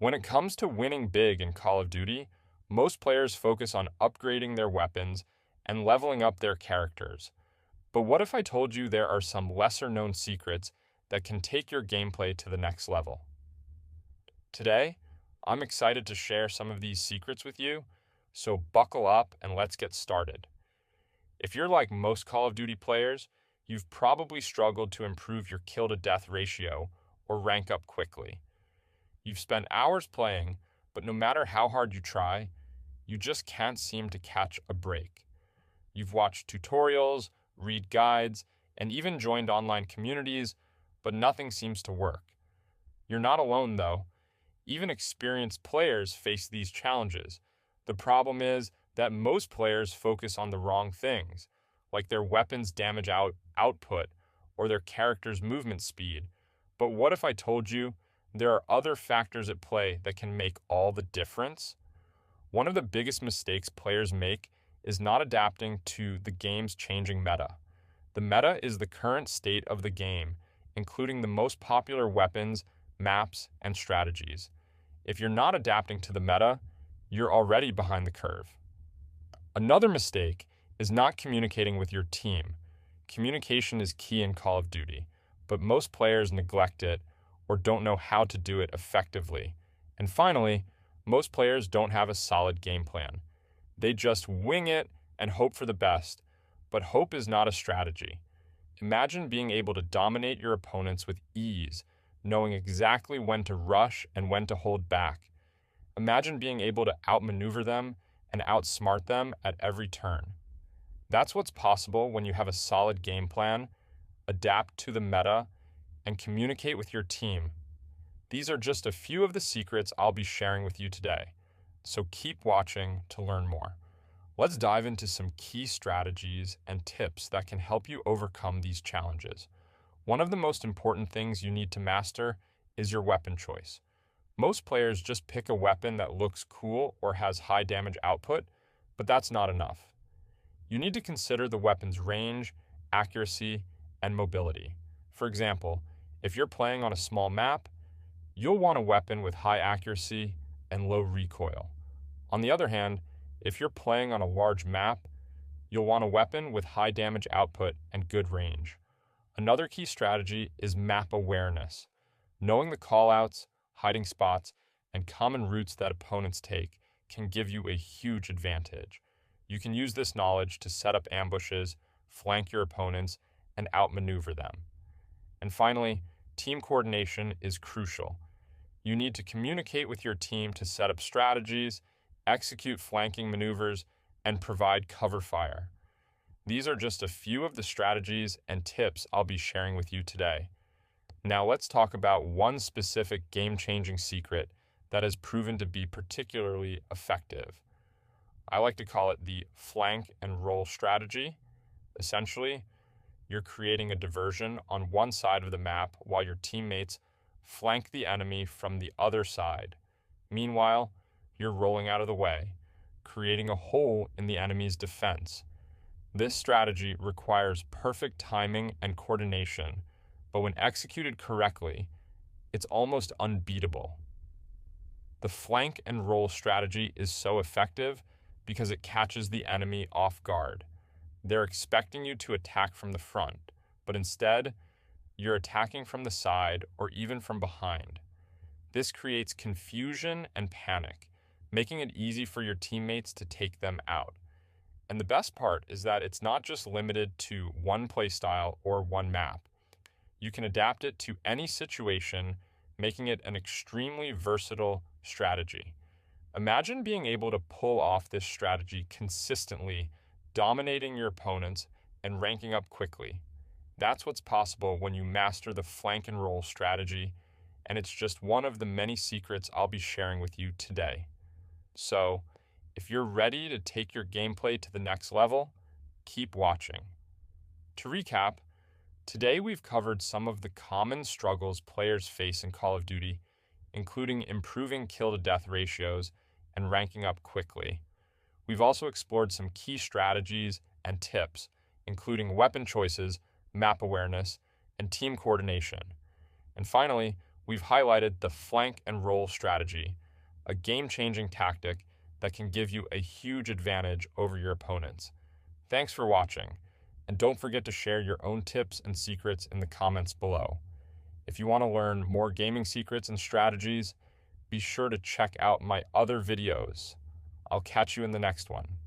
When it comes to winning big in Call of Duty, most players focus on upgrading their weapons and leveling up their characters. But what if I told you there are some lesser-known secrets that can take your gameplay to the next level? Today, I'm excited to share some of these secrets with you, so buckle up and let's get started. If you're like most Call of Duty players, you've probably struggled to improve your kill-to-death ratio or rank up quickly. You've spent hours playing, but no matter how hard you try, you just can't seem to catch a break. You've watched tutorials, read guides, and even joined online communities, but nothing seems to work. You're not alone, though. Even experienced players face these challenges. The problem is that most players focus on the wrong things, like their weapons' damage output or their character's movement speed. But what if I told you there are other factors at play that can make all the difference? One of the biggest mistakes players make is not adapting to the game's changing meta. The meta is the current state of the game, including the most popular weapons, maps, and strategies. If you're not adapting to the meta, you're already behind the curve. Another mistake is not communicating with your team. Communication is key in Call of Duty, but most players neglect it or don't know how to do it effectively. And finally, most players don't have a solid game plan. They just wing it and hope for the best, but hope is not a strategy. Imagine being able to dominate your opponents with ease, knowing exactly when to rush and when to hold back. Imagine being able to outmaneuver them and outsmart them at every turn. That's what's possible when you have a solid game plan, adapt to the meta, and communicate with your team. These are just a few of the secrets I'll be sharing with you today, so keep watching to learn more. Let's dive into some key strategies and tips that can help you overcome these challenges. One of the most important things you need to master is your weapon choice. Most players just pick a weapon that looks cool or has high damage output, but that's not enough. You need to consider the weapon's range, accuracy, and mobility. For example, if you're playing on a small map, you'll want a weapon with high accuracy and low recoil. On the other hand, if you're playing on a large map, you'll want a weapon with high damage output and good range. Another key strategy is map awareness. Knowing the callouts, hiding spots, and common routes that opponents take can give you a huge advantage. You can use this knowledge to set up ambushes, flank your opponents, and outmaneuver them. And finally, team coordination is crucial. You need to communicate with your team to set up strategies, execute flanking maneuvers, and provide cover fire. These are just a few of the strategies and tips I'll be sharing with you today. Now let's talk about one specific game-changing secret that has proven to be particularly effective. I like to call it the flank and roll strategy. Essentially, you're creating a diversion on one side of the map while your teammates flank the enemy from the other side. Meanwhile, you're rolling out of the way, creating a hole in the enemy's defense. This strategy requires perfect timing and coordination, but when executed correctly, it's almost unbeatable. The flank and roll strategy is so effective because it catches the enemy off guard. They're expecting you to attack from the front, but instead, you're attacking from the side or even from behind. This creates confusion and panic, making it easy for your teammates to take them out. And the best part is that it's not just limited to one playstyle or one map. You can adapt it to any situation, making it an extremely versatile strategy. Imagine being able to pull off this strategy consistently, dominating your opponents and ranking up quickly. That's what's possible when you master the flank and roll strategy, and it's just one of the many secrets I'll be sharing with you today. So, if you're ready to take your gameplay to the next level, keep watching. To recap, today we've covered some of the common struggles players face in Call of Duty, including improving kill-to-death ratios and ranking up quickly. We've also explored some key strategies and tips, including weapon choices, map awareness, and team coordination. And finally, we've highlighted the flank and roll strategy, a game-changing tactic that can give you a huge advantage over your opponents. Thanks for watching, and don't forget to share your own tips and secrets in the comments below. If you want to learn more gaming secrets and strategies, be sure to check out my other videos. I'll catch you in the next one.